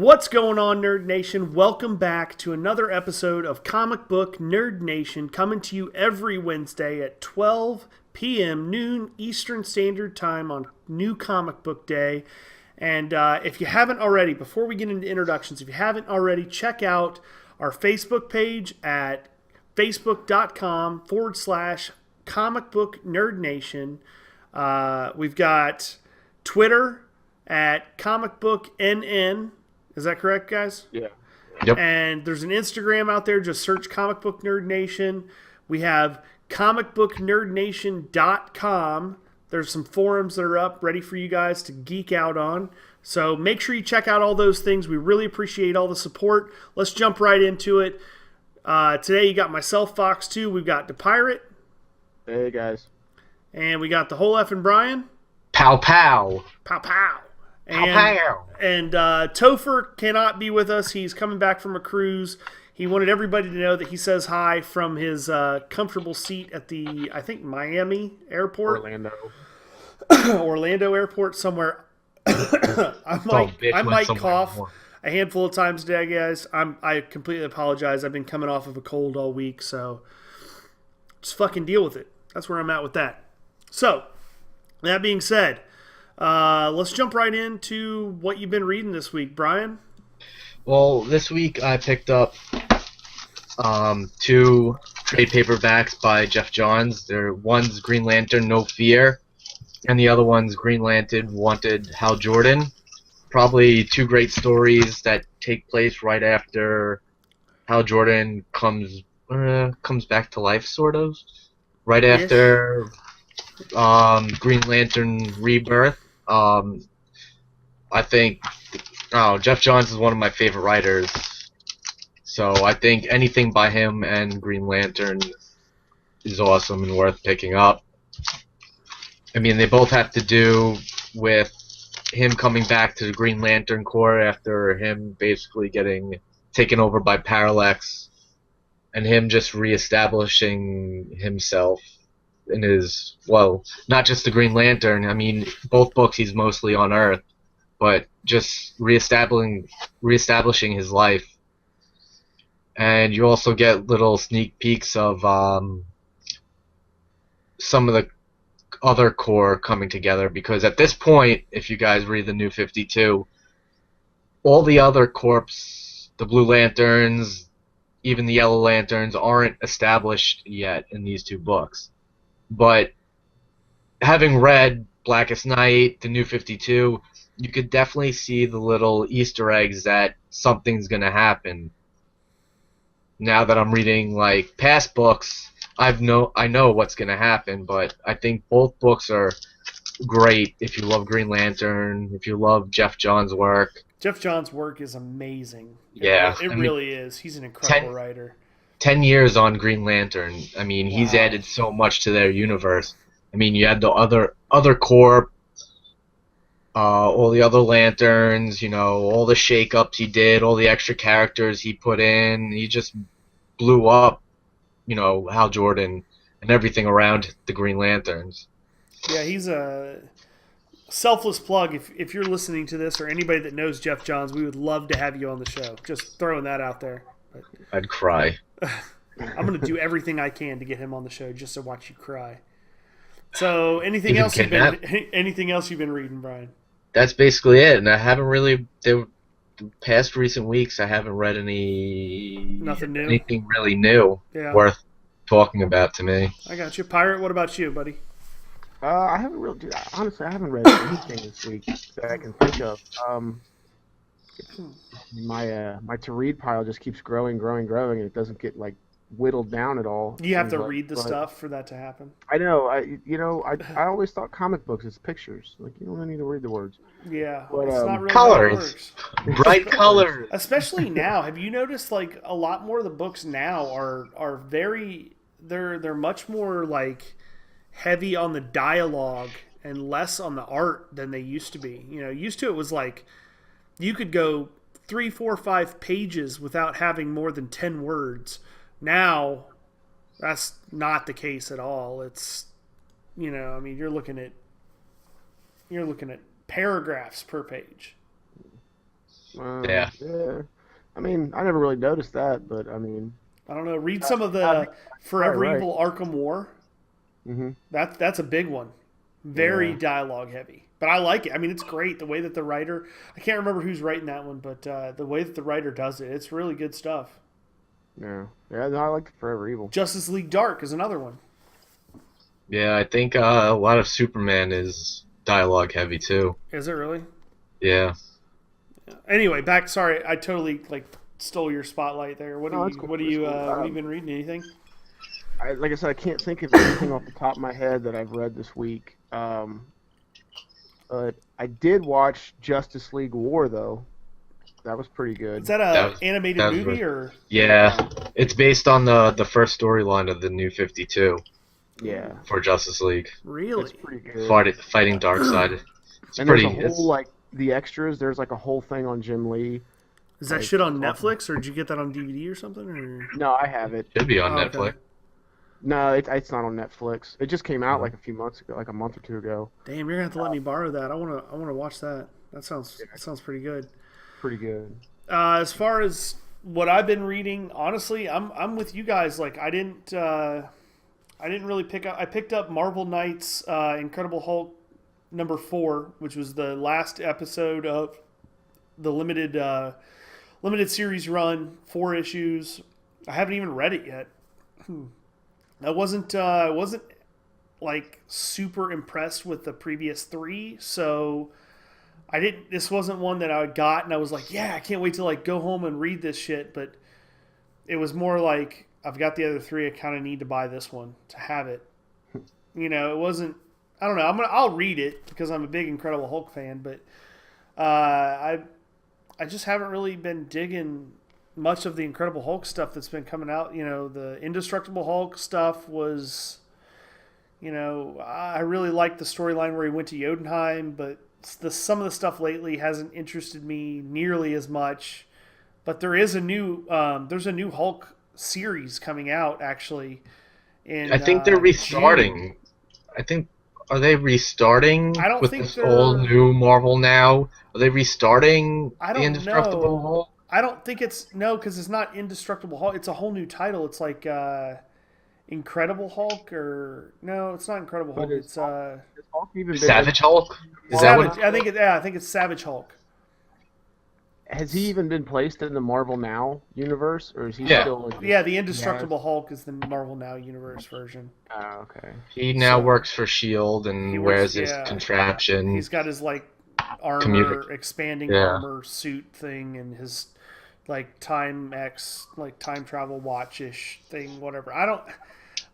What's going on, Nerd Nation? Welcome back to another episode of Comic Book Nerd Nation, coming to you every Wednesday at 12 p.m. noon Eastern Standard Time on New Comic Book Day. And if you haven't already, before we get into introductions, if you haven't already, check out our Facebook page at facebook.com/Comic Book Nerd Nation. We've got Twitter at Comic Book NN. Is that correct, guys? Yeah. Yep. And there's an Instagram out there. Just search Comic Book Nerd Nation. We have comicbooknerdnation.com. There's some forums that are up ready for you guys to geek out on. So make sure you check out all those things. We really appreciate all the support. Let's jump right into it. Today you got myself, phoxxtwo. We've got the Pirate. Hey, guys. And we got the whole effing Brian. Pow pow. Pow pow. Pow. And Topher cannot be with us. He's coming back from a cruise. He wanted everybody to know that he says hi from his comfortable seat at the, I think, Miami airport. Orlando airport somewhere. I might cough a handful of times today, guys. I completely apologize. I've been coming off of a cold all week, so just fucking deal with it. That's where I'm at with that. So, that being said, let's jump right into what you've been reading this week, Brian. Well, this week I picked up two trade paperbacks by Jeff Johns. One's Green Lantern No Fear, and the other one's Green Lantern Wanted Hal Jordan. Probably two great stories that take place right after Hal Jordan comes back to life, sort of. Right after Green Lantern Rebirth. I think Jeff Johns is one of my favorite writers, so I think anything by him and Green Lantern is awesome and worth picking up. I mean, they both have to do with him coming back to the Green Lantern Corps after him basically getting taken over by Parallax, and him just reestablishing himself in his, well, not just the Green Lantern. I mean, both books he's mostly on Earth, but just reestablishing his life. And you also get little sneak peeks of some of the other Corps coming together, because at this point, if you guys read the New 52, all the other Corps, the Blue Lanterns, even the Yellow Lanterns, aren't established yet in these two books. But having read Blackest Night, the New 52, you could definitely see the little Easter eggs that something's going to happen. Now that I'm reading like past books, I know what's going to happen, but I think both books are great if you love Green Lantern, if you love Jeff Johns' work. Jeff Johns' work is amazing. Yeah. It really is. He's an incredible writer. 10 years on Green Lantern. I mean, he's added so much to their universe. I mean, you had the other Corps, all the other Lanterns, all the shake-ups he did, all the extra characters he put in. He just blew up, Hal Jordan and everything around the Green Lanterns. Yeah, he's a selfless plug. If you're listening to this, or anybody that knows Jeff Johns, we would love to have you on the show. Just throwing that out there. But I'd cry. I'm going to do everything I can to get him on the show just to watch you cry. So, anything else you've been reading, Brian? That's basically it. And I haven't really, the past recent weeks, I haven't read anything really new worth talking about to me. I got you. Pirate, what about you, buddy? I haven't really, honestly, I haven't read anything this week that I can think of. My to read pile just keeps growing, and it doesn't get whittled down at all. You have to read the stuff for that to happen. I know. I always thought comic books is pictures. You don't need to read the words. Yeah, but, it's not really colors, bright colors. Especially now, have you noticed a lot more of the books now are very they're much more heavy on the dialogue and less on the art than they used to be. Used to it was you could go 3, 4, 5 pages without having more than 10 words. Now, that's not the case at all. It's, you're looking at paragraphs per page. Yeah. Yeah. I mean, I never really noticed that, but I mean, I don't know. Read some of I think the you're Forever right. Evil Arkham War. Hmm. That's a big one. Very Yeah. dialogue heavy, but I like it. I mean, it's great the way that the writer. I can't remember who's writing that one, but the way that the writer does it, it's really good stuff. Yeah. Yeah. No, I like Forever Evil. Justice League Dark is another one. Yeah, I think a lot of Superman is dialogue heavy too. Is it really? Yeah. Anyway, back. Sorry, I totally stole your spotlight there. What do No, that's you? cool. What do That's you? cool. What have you been reading? Anything? Like I said, I can't think of anything off the top of my head that I've read this week. But I did watch Justice League War though. That was pretty Is good. that That a was animated that was movie or? yeah. It's based on the first storyline of the New 52 Yeah, for Justice League, it's Really? pretty good. fighting Darkseid. It's And there's pretty. a whole It's the extras. There's like a whole thing on Jim Lee. Is that Like, shit on Netflix or did you get that on DVD or something? Or no, I have it. should be on Oh, Netflix. okay. No, it's not on Netflix. It just came out Uh-huh. like a few months ago, like a month or two ago. Damn, you're gonna have to let me borrow that. I wanna watch that. That sounds pretty good. Pretty good. As far as what I've been reading, honestly, I'm with you guys. Like I didn't really pick up. I picked up Marvel Knights Incredible Hulk #4, which was the last episode of the limited series run, 4 issues. I haven't even read it yet. I wasn't like super impressed with the previous 3, so I didn't. This wasn't one that I got and I was like, yeah, I can't wait to go home and read this shit. But it was more like I've got the other 3. I kind of need to buy this one to have it. It wasn't. I don't know. I'll read it because I'm a big Incredible Hulk fan, but I just haven't really been digging much of the Incredible Hulk stuff that's been coming out. The Indestructible Hulk stuff was. I really liked the storyline where he went to Jotunheim, but some of the stuff lately hasn't interested me nearly as much. But there's a new Hulk series coming out actually. In I think they're June. restarting. I think are they restarting I don't with think this all they're. new Marvel now? Are they restarting I the don't Indestructible know. Hulk? I don't think it's no, because it's not Indestructible Hulk. It's a whole new title. It's like Incredible Hulk, or no, it's not Incredible But Hulk. It's has Hulk even been Savage Hulk? Is that Savage. what? I think it's Savage Hulk. has he even been placed in the Marvel Now universe, or is he Yeah. still? Yeah, the Indestructible Hulk is the Marvel Now universe version. Oh, okay. He now So- works for Shield He and works- wears his yeah. contraption. He's got his armor, Communic- expanding Yeah. armor suit thing, and his time travel watch ish thing, whatever. I don't.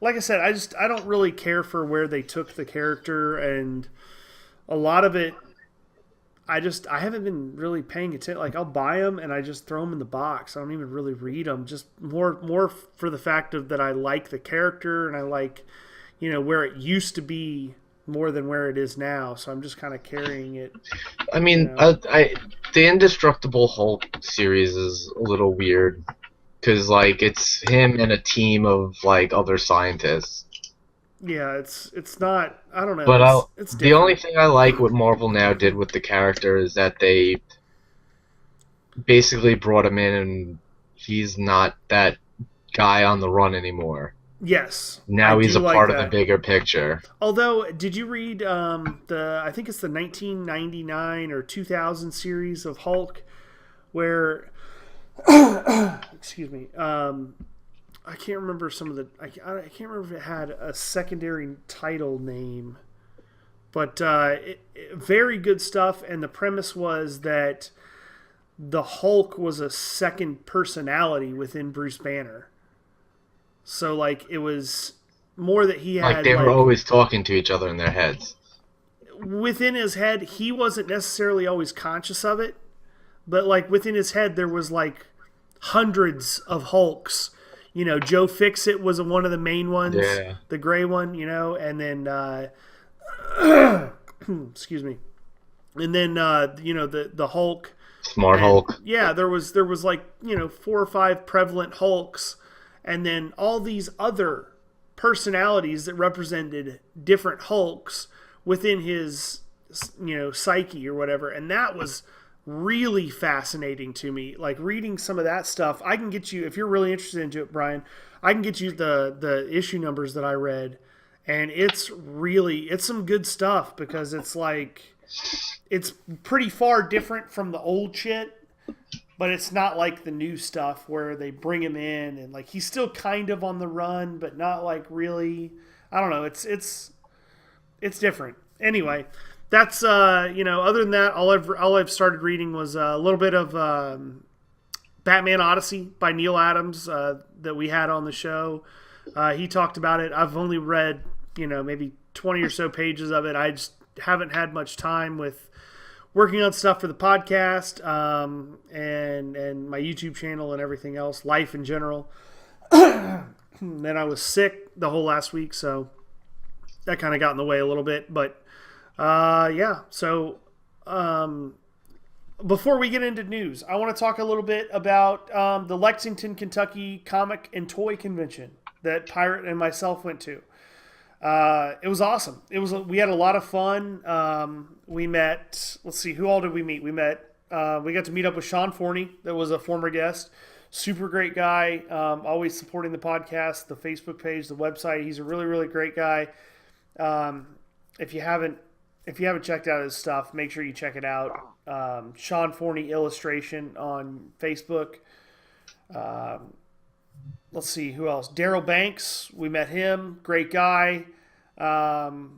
Like I said, I don't really care for where they took the character, and a lot of it. I haven't been really paying attention. I'll buy them and I just throw them in the box. I don't even really read them. Just more for the fact of that I like the character and I like, where it used to be more than where it is now. So I'm just kind of carrying it. I mean, Yeah. the Indestructible Hulk series is a little weird because it's him and a team of other scientists. Yeah, it's not. I don't know. But it's the only different. thing I like what Marvel now did with the character is that they basically brought him in and he's not that guy on the run anymore. Yes. Now I he's do a like part of the that. bigger picture. Although, did you read I think it's the 1999 or 2000 series of Hulk, where, excuse me, I can't remember some of the, I can't remember if it had a secondary title name, but very good stuff. And the premise was that the Hulk was a second personality within Bruce Banner. So it was more that he had They were always talking to each other in their heads. within his head. He wasn't necessarily always conscious of it, but within his head there was hundreds of Hulks. Joe Fixit was one of the main ones, Yeah. the gray one. And then excuse me, and then the Hulk. Smart And, Hulk. Yeah, there was 4 or 5 prevalent Hulks, and then all these other personalities that represented different Hulks within his psyche or whatever, and that was really fascinating to me. Like reading some of that stuff, I can get you, if you're really interested into it, Brian, I can get you the issue numbers that I read, and it's some good stuff, because it's like, it's pretty far different from the old shit, but it's not like the new stuff where they bring him in and like he's still kind of on the run, but not like really. I don't know. It's different. Anyway, that's Other than that, all I've started reading was a little bit of Batman Odyssey by Neil Adams that we had on the show. He talked about it. I've only read maybe 20 or so pages of it. I just haven't had much time with working on stuff for the podcast and my YouTube channel and everything else, life in general. Then I was sick the whole last week, so that kind of got in the way a little bit. But yeah, so before we get into news, I want to talk a little bit about the Lexington, Kentucky Comic and Toy Convention that Pirate and myself went to. It was awesome. We had a lot of fun. We met, let's see, who all did we meet? We got to meet up with Sean Forney, that was a former guest. Super great guy. Always supporting the podcast, the Facebook page, the website. He's a really, really great guy. If you haven't checked out his stuff, make sure you check it out. Sean Forney Illustration on Facebook. Let's see, who else? Daryl Banks, we met him. Great guy. Bob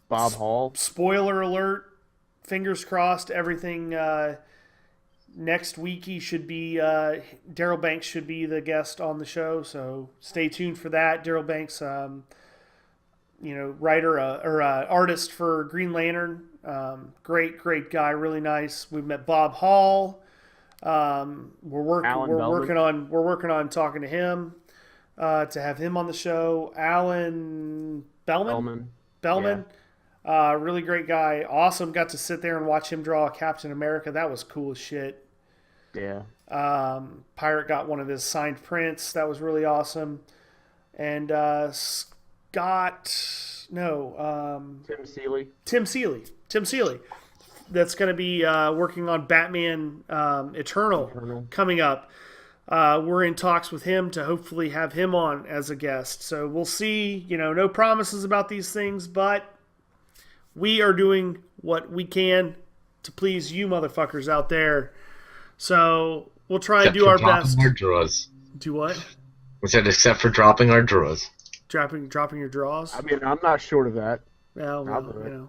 Hall. Spoiler alert. Fingers crossed. Everything next week he should be. Daryl Banks should be the guest on the show, so stay tuned for that. Daryl Banks, writer or artist for Green Lantern. Great guy, really nice. We met Bob Hall. We're working on talking to him to have him on the show. Alan Bellman. Yeah. Really great guy. Awesome. Got to sit there and watch him draw Captain America. That was cool as shit. Yeah. Pirate got one of his signed prints. That was really awesome. And Tim Seeley. That's going to be working on Batman Eternal coming up. We're in talks with him to hopefully have him on as a guest. So we'll see. No promises about these things, but we are doing what we can to please you motherfuckers out there. So we'll try and do our best. Our drawers. Do what? We said except for dropping our drawers. Dropping your draws? I mean, I'm not short of that. Well,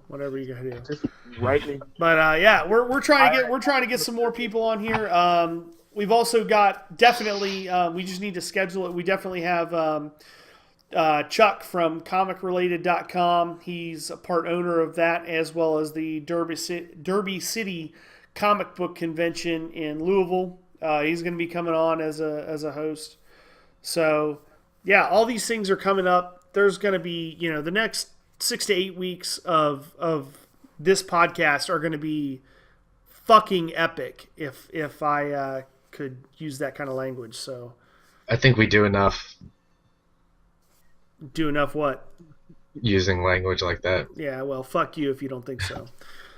whatever you gotta do. Just write me. But yeah, we're trying to get some more people on here. We've also got we just need to schedule it. We definitely have Chuck from comicrelated.com. He's a part owner of that, as well as the Derby City Comic Book Convention in Louisville. He's going to be coming on as a host. So yeah, all these things are coming up. There's going to be the next 6 to 8 weeks of this podcast are going to be fucking epic, if I could use that kind of language. So I think we do enough. Do enough what? Using language like that. Yeah, well, fuck you if you don't think so.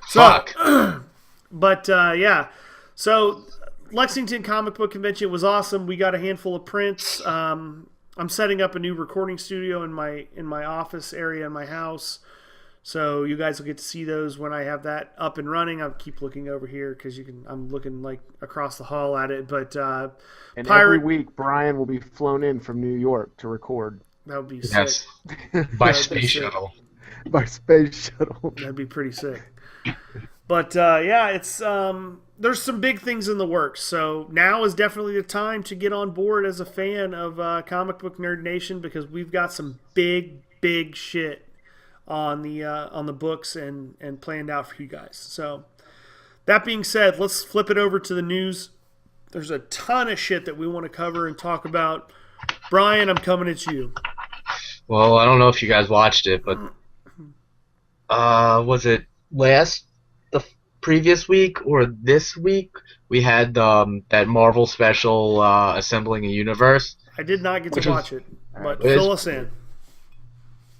Fuck. But yeah, so Lexington Comic Book Convention was awesome. We got a handful of prints. I'm setting up a new recording studio in my office area in my house, so you guys will get to see those when I have that up and running. I'll keep looking over here because I'm looking like across the hall at it. But and every week Brian will be flown in from New York to record. That would be sick. By space shuttle. By space shuttle. That'd be pretty sick. But yeah, it's there's some big things in the works. So now is definitely the time to get on board as a fan of Comic Book Nerd Nation, because we've got some big shit on the books and planned out for you guys. So that being said, let's flip it over to the news. There's a ton of shit that we want to cover and talk about. Brian, I'm coming at you. Well, I don't know if you guys watched it, but was it the previous week or this week? We had that Marvel special, Assembling a Universe. I did not get to watch it, but fill us in.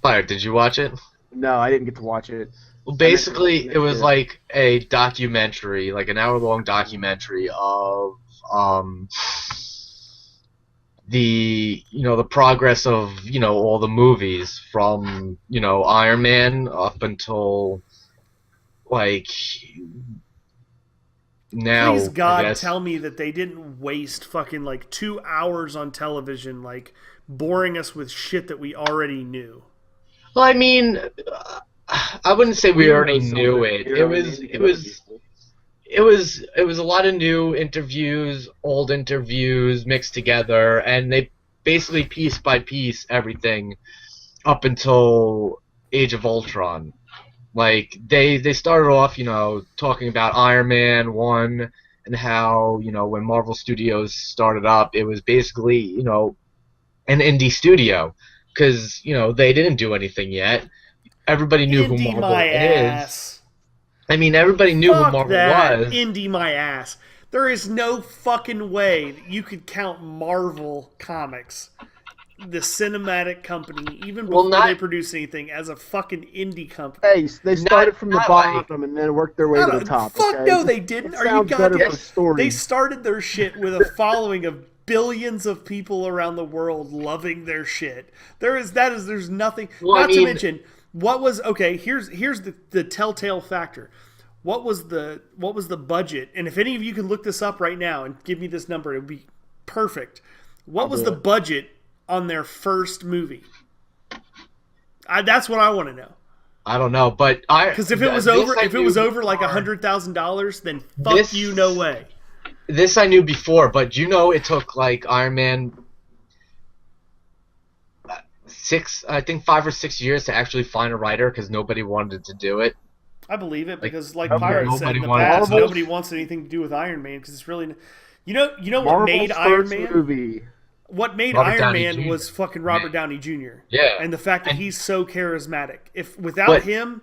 Fire, did you watch it? No, I didn't get to watch it. Well, basically, it was like a documentary, like an hour-long documentary of um, the progress of all the movies from Iron Man up until like now. Please I God, guess. tell me that they didn't waste fucking like 2 hours on television, like boring us with shit that we already knew. Well, I mean, I wouldn't say we already knew it. It was a lot of new interviews, old interviews mixed together, and they basically piece by piece everything up until Age of Ultron. Like they started off, talking about Iron Man 1 and how, when Marvel Studios started up, it was basically, an indie studio because, they didn't do anything yet. Everybody knew who Indie Marvel my is. ass. I mean, everybody knew who Fuck Marvel that. was. Indie my ass. There is no fucking way that you could count Marvel Comics, the cinematic company, even before they produce anything, as a fucking indie company. Hey, they started from the bottom and then worked their way to the top. Fuck okay? no, they didn't. Are you Sounds better goddamn? for story. They started their shit with a following of billions of people around the world loving their shit. There's nothing. Well, to mention what was Here's the telltale factor. What was the budget? And if any of you can look this up right now and give me this number, it would be perfect. What was the budget on their first movie? That's what I want to know. I don't know, but because if it was over like $100,000, then fuck you, no way. This I knew before, but it took like Iron Man 5 or 6 years to actually find a writer because nobody wanted to do it. I believe it because, like Pirate said in the past, nobody wants anything to do with Iron Man because it's really, what made Iron Man? Movie. What made Iron Man was fucking Robert Downey Jr. Yeah, and the fact that he's so charismatic. If without him,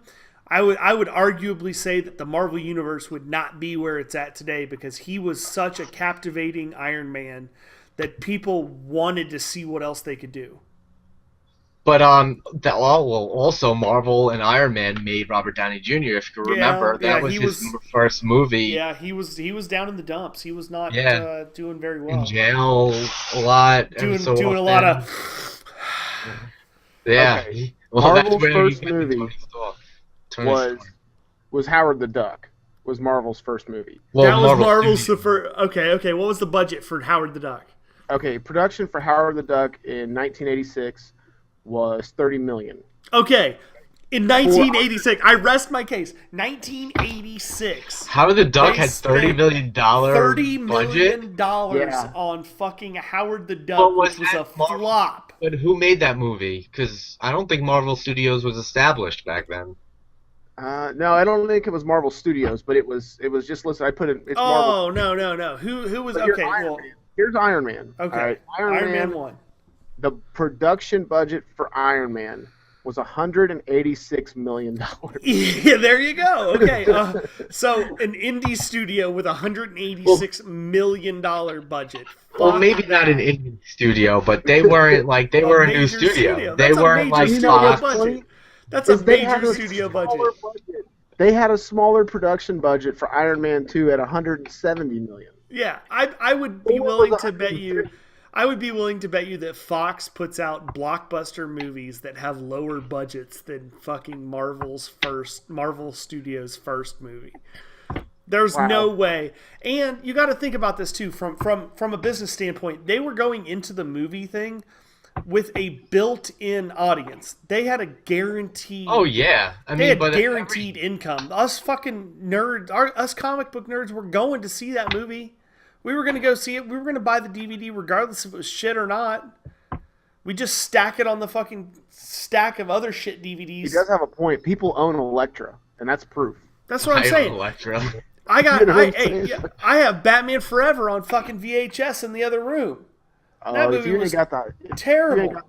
I would arguably say that the Marvel Universe would not be where it's at today because he was such a captivating Iron Man that people wanted to see what else they could do. But also Marvel and Iron Man made Robert Downey Jr. If you can remember, that was his first movie. Yeah, he was down in the dumps. He was not doing very well. In jail a lot. Doing a lot of. Yeah. Okay. Well, Marvel's first movie was Howard the Duck. Was Marvel's first movie. Well, that was Marvel's first. Okay. What was the budget for Howard the Duck? Okay, production for Howard the Duck in 1986. Was $30 million. Okay, in 1986, I rest my case. 1986. Howard the Duck had $30 million $30 million on fucking Howard the Duck, which was a flop. But who made that movie? Because I don't think Marvel Studios was established back then. No, I don't think it was Marvel Studios, but it was just listen. I put it. It's Marvel. No. Who was Here's Iron Man. Okay, right. Iron Man 1. The production budget for Iron Man was $186 million. Yeah, there you go. Okay, so an indie studio with $186 million budget. Well, maybe not an indie studio, but they weren't like they were a new studio. They weren't like budget. That's a major studio budget. They had a smaller production budget for Iron Man 2 at $170 million. Yeah, I would be willing to bet you. I would be willing to bet you that Fox puts out blockbuster movies that have lower budgets than fucking Marvel Studios' first movie. There's no way. And you got to think about this too from a business standpoint. They were going into the movie thing with a built-in audience. They had a guaranteed. Oh yeah, guaranteed income. Us fucking nerds, us comic book nerds, were going to see that movie. We were going to go see it. We were going to buy the DVD regardless if it was shit or not. We just stack it on the fucking stack of other shit DVDs. He does have a point. People own Elektra, and that's proof. That's what I'm saying. Elektra. I have Batman Forever on fucking VHS in the other room. That movie was terrible. You got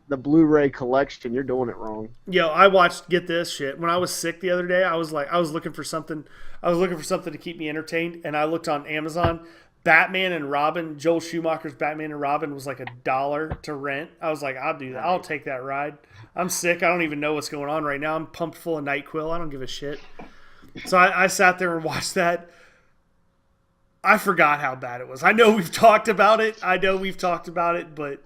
the Blu-ray collection. You're doing it wrong. Yo, I watched. Get this shit. When I was sick the other day, I was looking for something. I was looking for something to keep me entertained, and I looked on Amazon. Batman and Robin, Joel Schumacher's Batman and Robin was like $1 to rent. I was like, I'll do that. I'll take that ride. I'm sick. I don't even know what's going on right now. I'm pumped full of NyQuil. I don't give a shit. So I sat there and watched that. I forgot how bad it was. I know we've talked about it, but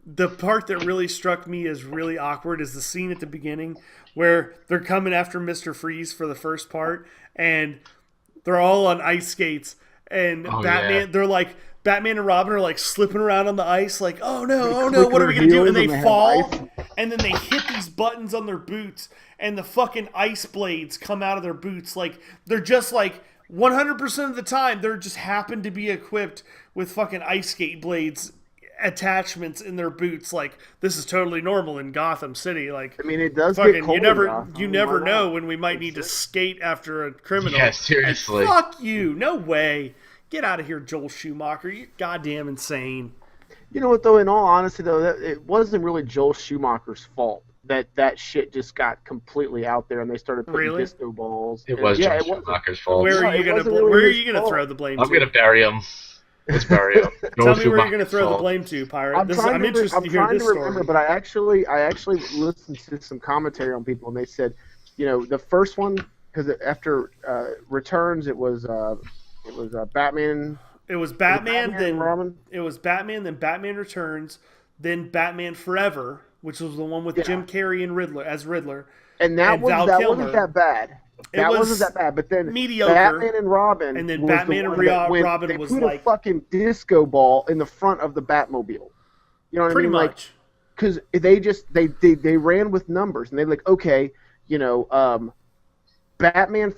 the part that really struck me as really awkward is the scene at the beginning where they're coming after Mr. Freeze for the first part, and they're all on ice skates, and they're like, Batman and Robin are like slipping around on the ice, like, oh no, what are we going to do? And they fall, and then they hit these buttons on their boots, and the fucking ice blades come out of their boots. Like, they're just like, 100% of the time, they're just happen to be equipped with fucking ice skate blades attachments in their boots. Like, this is totally normal in Gotham City. Like, I mean, it does fucking, get cold. You never know when we might need to skate after a criminal. Yeah, seriously. Like, fuck you. No way. Get out of here, Joel Schumacher. You're goddamn insane. You know what, though? In all honesty, though, it wasn't really Joel Schumacher's fault that shit just got completely out there and they started putting disco balls. It was Joel Schumacher's fault. Where are you gonna throw the blame to? I'm gonna bury him. Let's bury him. Tell me where you're gonna throw the blame to, Pirate. I'm interested to hear this story. Remember, but I actually listened to some commentary on people, and they said, you know, the first one, because after Returns, it was Batman. It was Batman, then Robin. It was Batman, then Batman Returns, then Batman Forever, which was the one with Jim Carrey and Riddler. And that wasn't that bad. That wasn't that bad. But then mediocre. Batman and Robin. And then Batman and Robin was like a fucking disco ball in the front of the Batmobile. You know what I mean? Pretty much. Because they ran with numbers, and they were like, okay, you know, Batman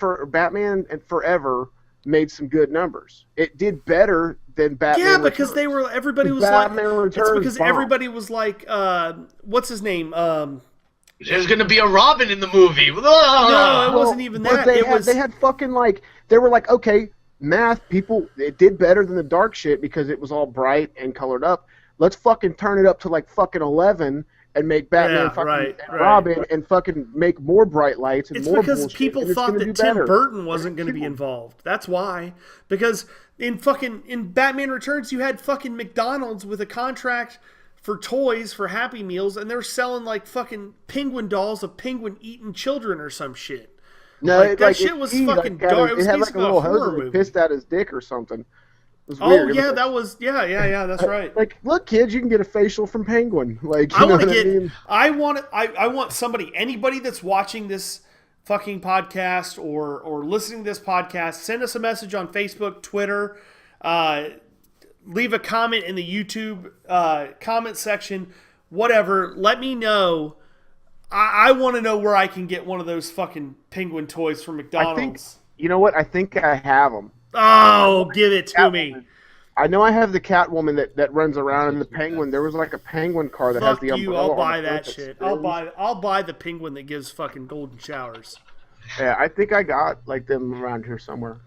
and Forever made some good numbers. It did better than Batman. Yeah, because Returns. Everybody was Batman like, Returns it's because everybody was like, what's his name? There's gonna be a Robin in the movie. No, it wasn't even that. They had fucking like, they were like, okay, math people, it did better than the dark shit because it was all bright and colored up. Let's fucking turn it up to like fucking 11 and make Batman and Robin and fucking make more bright lights and more bullshit. It's because people thought that Tim Burton wasn't going to be involved. That's why. Because in Batman Returns, you had fucking McDonald's with a contract for toys for Happy Meals, and they're selling like fucking penguin dolls of penguin eating children or some shit. No, like, that shit was fucking dark. It was had like a little hose that pissed out his dick or something. Weird. Yeah, that was that's right. Like, look, kids, you can get a facial from Penguin. Like, I want anybody that's watching this fucking podcast or listening to this podcast, send us a message on Facebook, Twitter, leave a comment in the YouTube comment section, whatever. Let me know. I want to know where I can get one of those fucking Penguin toys from McDonald's. You know what? I think I have them. Oh, give it to me. I know I have the Catwoman that runs around in the Penguin. There was like a Penguin car that has the umbrella. I'll buy that shit. I'll buy the Penguin that gives fucking golden showers. Yeah, I think I got like them around here somewhere.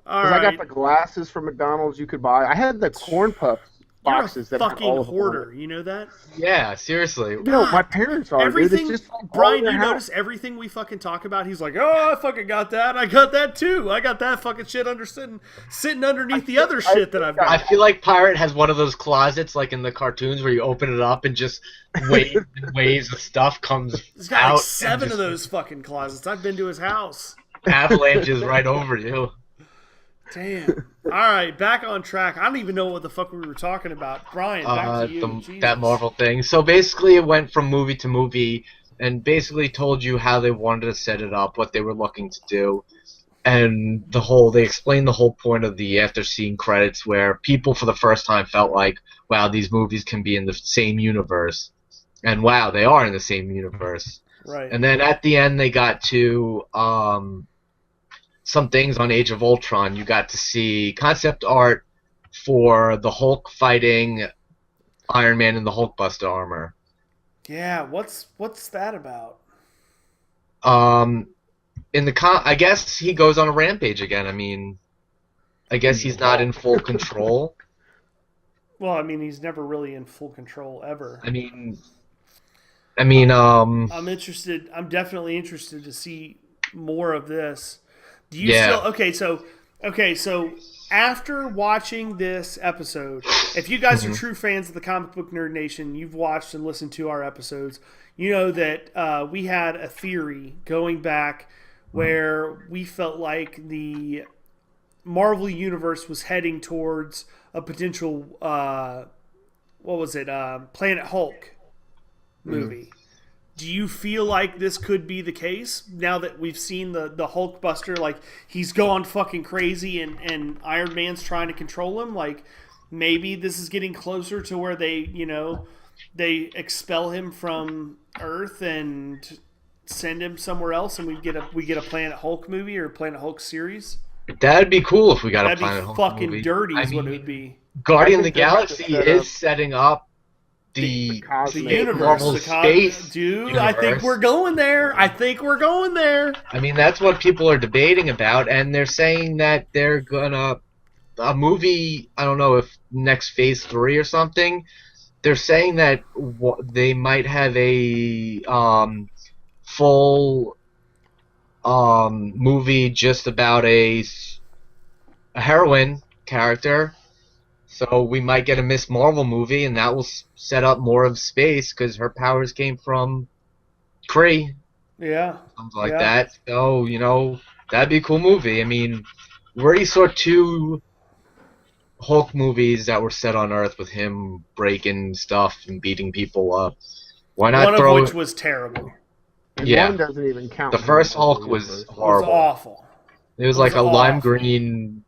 All right. I got the glasses from McDonald's you could buy. I had the Corn Puff boxes. You're a fucking hoarder. You know that? Yeah, seriously. My parents are. Everything, dude. It's just like Brian, you notice everything we fucking talk about? He's like, oh, I fucking got that. I got that too. I got that fucking shit sitting underneath the other shit that I've got. I feel like Pirate has one of those closets like in the cartoons where you open it up and just waves of stuff comes out. He's got like 7 of those fucking closets. I've been to his house. Avalanches right over you. Damn. All right, back on track. I don't even know what the fuck we were talking about. Brian, back to you. That Marvel thing. So basically it went from movie to movie and basically told you how they wanted to set it up, what they were looking to do. And they explained the whole point of the after scene credits where people for the first time felt like, wow, these movies can be in the same universe. And wow, they are in the same universe. Right. And then at the end they got to some things on Age of Ultron. You got to see concept art for the Hulk fighting Iron Man in the Hulkbuster armor. Yeah, what's that about? I guess he goes on a rampage again. I mean, I guess he's not in full control. Well, I mean, he's never really in full control ever. I mean, I'm interested. I'm definitely interested to see more of this. Do you still? Okay, so after watching this episode, if you guys are true fans of the Comic Book Nerd Nation, you've watched and listened to our episodes, you know that we had a theory going back where we felt like the Marvel Universe was heading towards a potential, Planet Hulk movie. Do you feel like this could be the case now that we've seen the Hulkbuster? Like, he's gone fucking crazy and Iron Man's trying to control him. Like, maybe this is getting closer to where they expel him from Earth and send him somewhere else, and we get a Planet Hulk movie or a Planet Hulk series. That'd be cool if we got a Planet Hulk movie. That'd be fucking dirty, is what it would be. Guardian of the Galaxy is setting up the universe, Marvel space dude. Universe. I think we're going there. I mean, that's what people are debating about, and they're saying that they're gonna a movie. I don't know if next Phase 3 or something. They're saying that they might have a full movie just about a heroine character. So we might get a Miss Marvel movie, and that will set up more of space because her powers came from Kree. Yeah. Something like that. So, that'd be a cool movie. I mean, we already saw 2 Hulk movies that were set on Earth with him breaking stuff and beating people up. Why not One of which was terrible. And yeah. one doesn't even count. The first Hulk was horrible. It was awful. It was like a lime green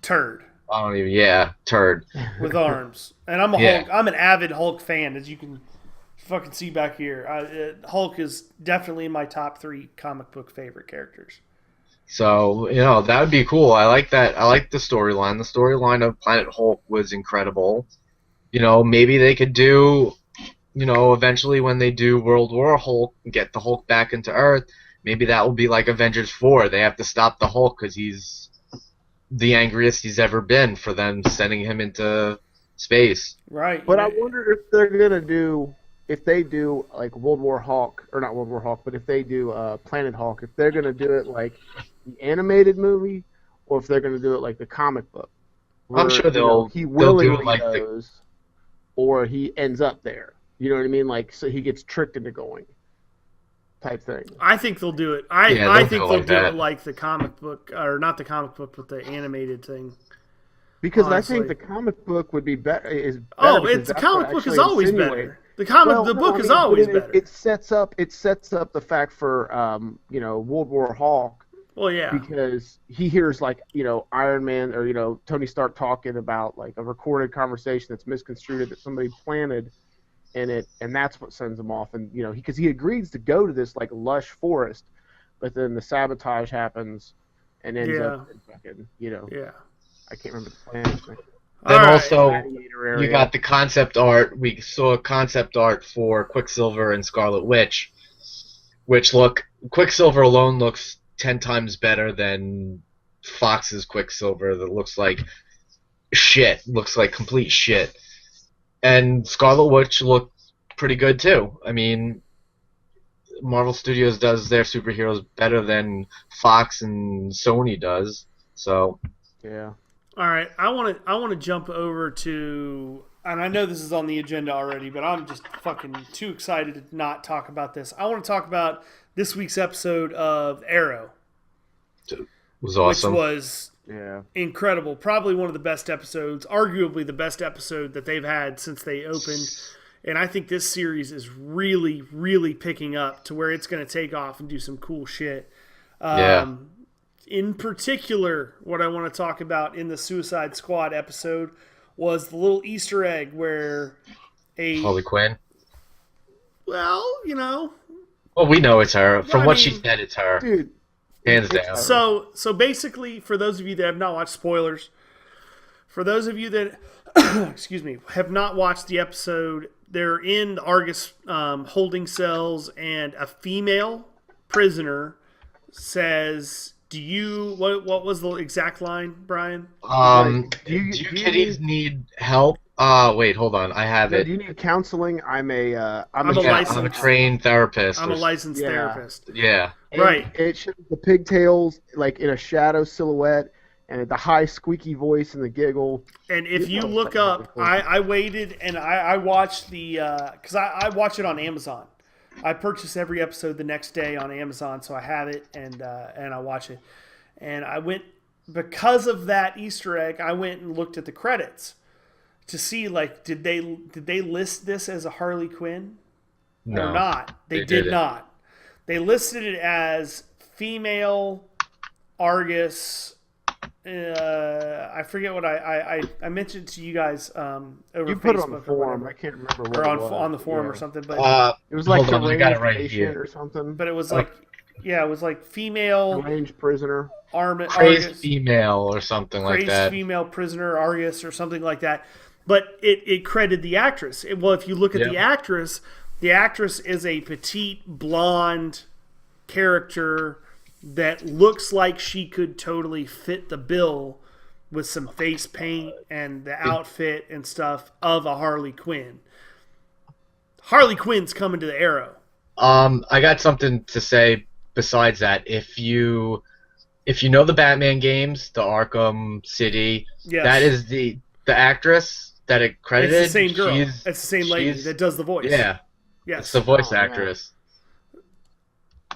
turd. I don't even. Turd. With arms. And I'm Hulk. I'm an avid Hulk fan, as you can fucking see back here. Hulk is definitely in my top 3 comic book favorite characters. So, that would be cool. I like that. I like the storyline. The storyline of Planet Hulk was incredible. Maybe they could do, eventually when they do World War Hulk, get the Hulk back into Earth, maybe that will be like Avengers 4. They have to stop the Hulk because he's the angriest he's ever been for them sending him into space. Right. But I wonder if they're gonna if they do like World War Hulk, or not World War Hulk, but if they do Planet Hulk, if they're gonna do it like the animated movie, or if they're gonna do it like the comic book. Where, I'm sure he willingly do it like goes, or he ends up there. You know what I mean? Like, so he gets tricked into going. Type thing. I think they'll do it. I think they'll do it like the comic book, or not the comic book, but the animated thing. Because honestly. I think the comic book would be better. The comic book is always better. The book is always better. It sets up the fact for World War Hulk. Well, yeah. Because he hears Iron Man or Tony Stark talking about like a recorded conversation that's misconstrued that somebody planted in it, and that's what sends him off. And because he agrees to go to this like lush forest, but then the sabotage happens and ends up in fucking I can't remember the plan. Then also, you got the concept art. We saw a concept art for Quicksilver and Scarlet Witch, which Quicksilver alone looks 10 times better than Fox's Quicksilver that looks like shit. Looks like complete shit. And Scarlet Witch looked pretty good too. I mean, Marvel Studios does their superheroes better than Fox and Sony does. So, yeah. All right, I want to jump over to, and I know this is on the agenda already, but I'm just fucking too excited to not talk about this. I want to talk about this week's episode of Arrow. It was awesome. Which was incredible. Probably one of the best episodes, arguably the best episode that they've had since they opened. And I think this series is really, really picking up to where it's going to take off and do some cool shit. In particular, what I want to talk about in the Suicide Squad episode was the little Easter egg where Harley Quinn. Well, Well, we know it's her. From what she said, it's her. Dude. Hands down. So basically, for those of you that have not watched, spoilers, for those of you that excuse me, have not watched the episode, they're in the Argus holding cells, and a female prisoner says, what was the exact line, Brian? Do you kiddies need help? Wait, hold on. I have it. Do you need counseling? I'm a trained therapist. I'm a licensed therapist. Yeah. And right. It shows the pigtails like in a shadow silhouette, and the high squeaky voice and the giggle. And if you look up, I waited and I watched the because I watch it on Amazon. I purchase every episode the next day on Amazon, so I have it and I watch it. And I went because of that Easter egg. I went and looked at the credits to see like did they list this as a Harley Quinn or not? They did not. They listed it as female Argus. I forget what I mentioned to you guys over you Facebook put it on the forum. I can't remember what or it was. on the forum or something. But it was like deranged patient or something. But it was like it was like female deranged prisoner, crazed Argus, female or something like that. Crazed female prisoner Argus or something like that. But it credited the actress. Well, if you look at the actress is a petite blonde character that looks like she could totally fit the bill with some face paint and the outfit and stuff of a Harley Quinn. Harley Quinn's coming to the Arrow. I got something to say besides that. If you know the Batman games, the Arkham City, that is the actress that it credited. It's the same girl. It's the same lady that does the voice. Yeah. Yes. It's the voice actress.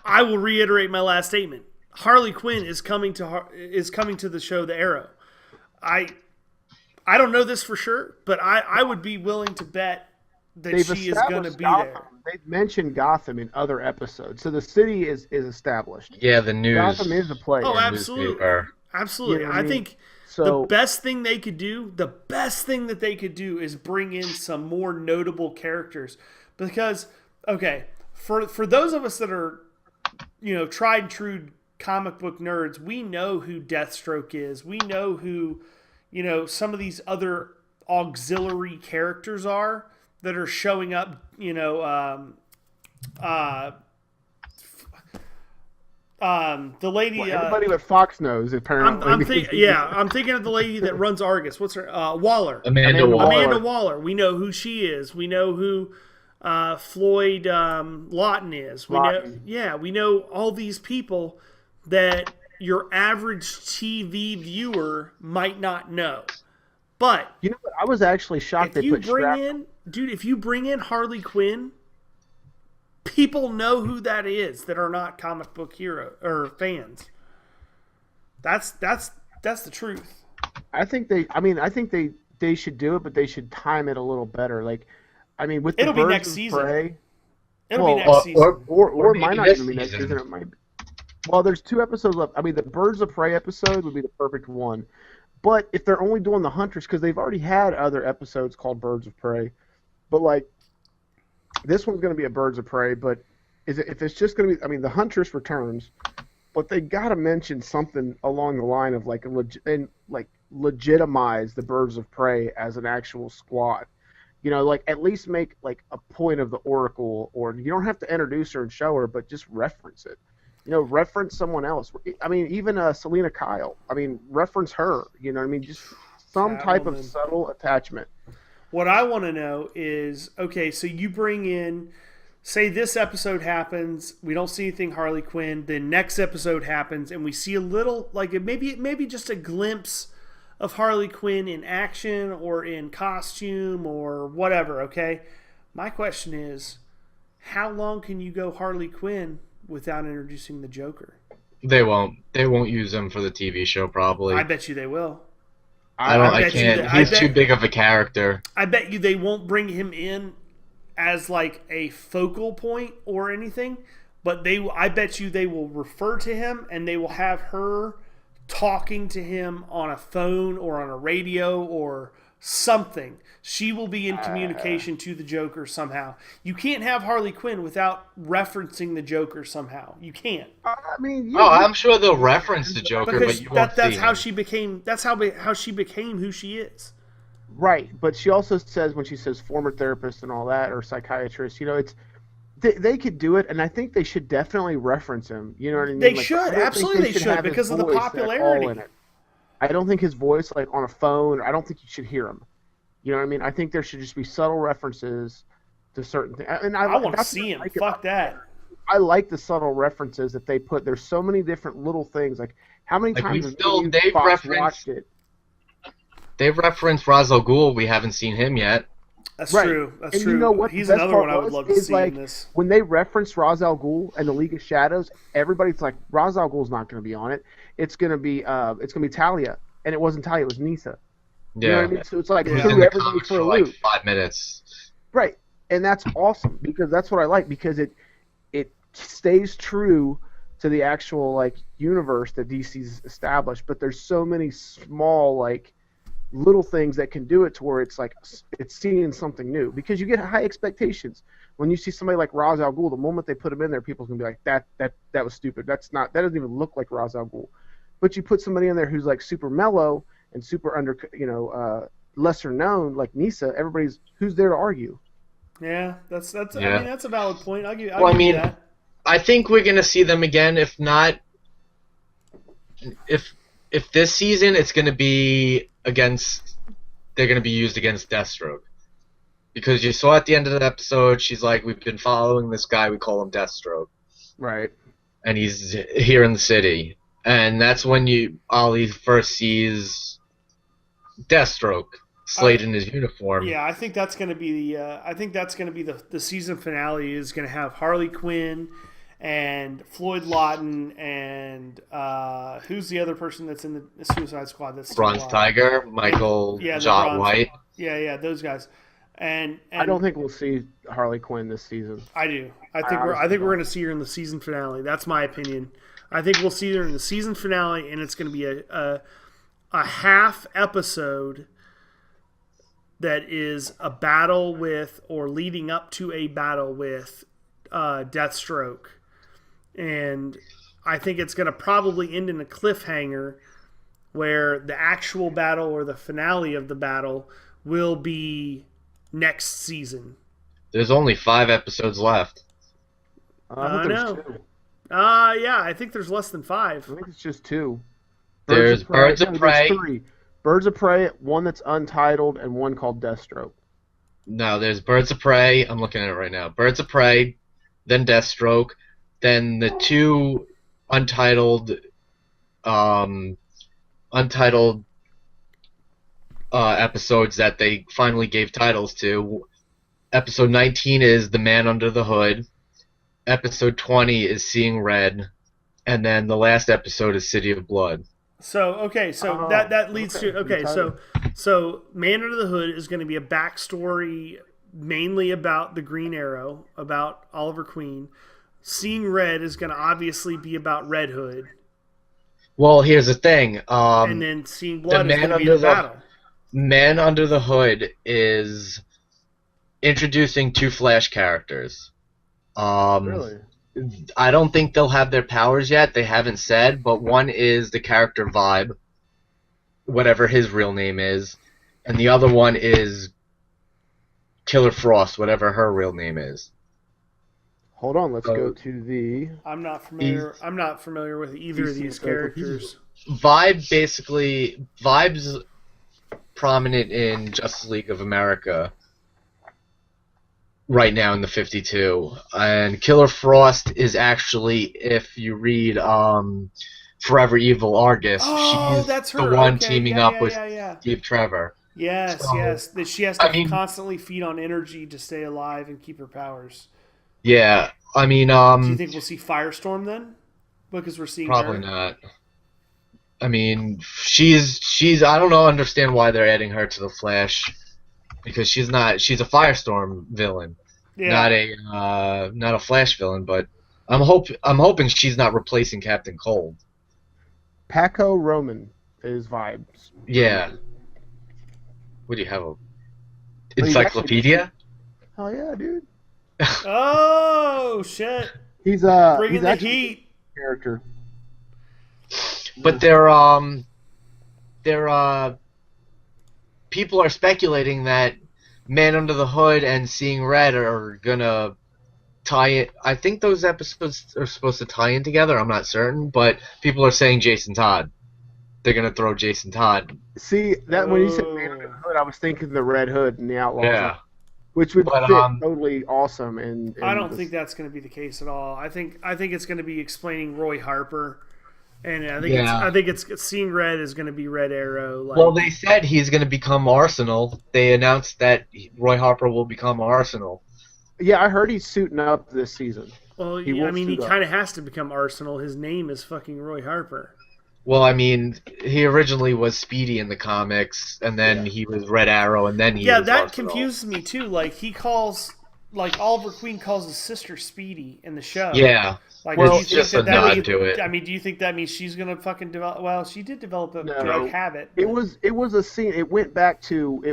I will reiterate my last statement. Harley Quinn is coming to the show The Arrow. I don't know this for sure, but I would be willing to bet that she is going to be there. They've mentioned Gotham in other episodes, so the city is established. Yeah, the news. Gotham is a place. Oh, absolutely, absolutely. You know I think so, the best thing that they could do is bring in some more notable characters, because for those of us that are tried and true comic book nerds, we know who Deathstroke is. We know who, some of these other auxiliary characters are that are showing up, the lady... everybody but Fox knows, apparently. I'm thinking of the lady that runs Argus. What's her... Waller. Amanda Waller. We know who she is. We know who... Floyd Lawton is. We know all these people that your average TV viewer might not know. But you know what? I was actually shocked if you bring in Harley Quinn, people know who that is that are not comic book hero or fans. That's the truth. I think they should do it, but they should time it a little better. Like, I mean, with it'll the be next season. Prey, it'll be next season. Or it might not even be next season. It might be. Well, there's 2 episodes left. I mean, the Birds of Prey episode would be the perfect one. But if they're only doing the Huntress, because they've already had other episodes called Birds of Prey, but like this one's going to be a Birds of Prey. But if it's just going to be, I mean, the Huntress returns, but they got to mention something along the line of legitimize the Birds of Prey as an actual squad. Like at least make like a point of the Oracle, or you don't have to introduce her and show her, but just reference it. Reference someone else. I mean, even Selena Kyle. I mean, reference her. You know what I mean? Just some type of subtle attachment. What I want to know is, okay, so you bring in, say this episode happens, we don't see anything Harley Quinn, then next episode happens, and we see a little, like maybe just a glimpse of Harley Quinn in action or in costume or whatever, okay? My question is, how long can you go Harley Quinn without introducing the Joker? They won't use him for the TV show, probably. I bet you they will. I can't. He's too big of a character. I bet you they won't bring him in as like a focal point or anything, but I bet you they will refer to him and they will have her talking to him on a phone or on a radio or something. She will be in communication to the Joker somehow. You can't have Harley Quinn without referencing the Joker somehow. You can't. I mean, I'm sure they'll reference the Joker, because but you won't that's see how him. she became. That's how she became who she is. Right, but she also says, when she says former therapist and all that, or psychiatrist, it's they could do it, and I think they should definitely reference him. You know what I mean? They should, absolutely they should, because of the popularity. I don't think his voice, like on a phone, I don't think you should hear him. You know what I mean? I think there should just be subtle references to certain things. And I want to see him. Fuck that. I like the subtle references that they put. There's so many different little things. Like how many Like times we have still you they've Fox referenced watched it? they've referenced Ra's al Ghul. We haven't seen him yet. That's Right. true. That's And true. you know what He's the best another part one I would was love to is see like in this. when they referenced Ra's al Ghul and the League of Shadows, everybody's like, Ra's al Ghul's not going to be on it. It's going to be Talia, and it wasn't Talia. It was Nisa. You know what I Yeah, mean? So it's like he was threw in the everybody comics for for a like loop. 5 minutes. Right. And that's awesome because that's what I like because it stays true to the actual like universe that DC's established, but there's so many small like little things that can do it to where it's like it's seeing something new because you get high expectations. When you see somebody like Ra's al Ghul, the moment they put him in there, people's gonna be like, that was stupid. That doesn't even look like Ra's al Ghul. But you put somebody in there who's like super mellow and super lesser known like Nisa, who's there to argue? Yeah, that's. I Yeah. mean, that's a valid point. I'll give Well, I you mean, that. I think we're gonna see them again. If not, if this season it's gonna be against, they're gonna be used against Deathstroke, because you saw at the end of the episode, she's like, "We've been following this guy. We call him Deathstroke, Right. and he's here in the city." And that's when Ollie first sees Deathstroke slayed in his uniform. Yeah, I think that's going to be the. I think that's going to be the season finale. Is going to have Harley Quinn and Floyd Lawton and who's the other person that's in the Suicide Squad? That's still Bronze alive? Tiger, Michael Yeah, the Jai Bronze- White. Yeah, those guys. And I don't think we'll see Harley Quinn this season. I do. I think we're going to see her in the season finale. That's my opinion. I think we'll see her in the season finale, and it's going to be a half episode that is a battle with or leading up to a battle with Deathstroke. And I think it's going to probably end in a cliffhanger where the actual battle or the finale of the battle will be next season. There's only 5 episodes left. I think know. there's 2. Yeah, I think there's less than 5. I think it's just 2. There's Birds of Prey. There's 3. Birds of Prey, one that's untitled, and one called Deathstroke. No, there's Birds of Prey. I'm looking at it right now. Birds of Prey, then Deathstroke, then the 2 untitled episodes that they finally gave titles to. Episode 19 is The Man Under the Hood. Episode 20 is Seeing Red. And then the last episode is City of Blood. So that leads to so Man Under the Hood is going to be a backstory mainly about the Green Arrow, about Oliver Queen. Seeing Red is going to obviously be about Red Hood. Well, here's the thing. And then Seeing Blood is going to be the battle. Man Under the Hood is introducing 2 Flash characters. Really? I don't think they'll have their powers yet. They haven't said, but one is the character Vibe, whatever his real name is, and the other one is Killer Frost, whatever her real name is. Hold on, let's go to the. I'm not familiar with either of these characters. Vibe's prominent in Justice League of America right now in the 52, and Killer Frost is actually, if you read Forever Evil Argus, she's that's her. the one Okay, teaming up with Steve Trevor. Yes, So, yes. That she has to constantly feed on energy to stay alive and keep her powers. Yeah, I mean, Do you think we'll see Firestorm then? Because we're seeing probably her. not. I mean, she's I don't know, understand why they're adding her to the Flash, because she's a Firestorm villain, not a Flash villain. But I'm hoping she's not replacing Captain Cold. Paco Roman is Vibes. Yeah. What do you have? Encyclopedia? Oh yeah, dude. Oh shit! He's bringing the heat. Character. But people are speculating that Man Under the Hood and Seeing Red are gonna tie it. I think those episodes are supposed to tie in together. I'm not certain, but people are saying Jason Todd. They're gonna throw Jason Todd. See that when you said Man Under the Hood, I was thinking the Red Hood and the Outlaws. Yeah. which would But, fit totally awesome. And I don't think that's going to be the case at all. I think it's going to be explaining Roy Harper, and I think it's Seeing Red is going to be Red Arrow. Like, well, they said he's going to become Arsenal. They announced that Roy Harper will become Arsenal. Yeah, I heard he's suiting up this season. Well, he kind of has to become Arsenal. His name is fucking Roy Harper. Well, I mean, he originally was Speedy in the comics, and then he was Red Arrow, and then he was that Arsenal. confuses me too. Like he calls, like Oliver Queen calls his sister Speedy in the show. Yeah. Like, well, it's just a nod to it. I mean, do you think that means she's gonna fucking develop? Well, she did develop a drug habit. But... It was a scene. It went back to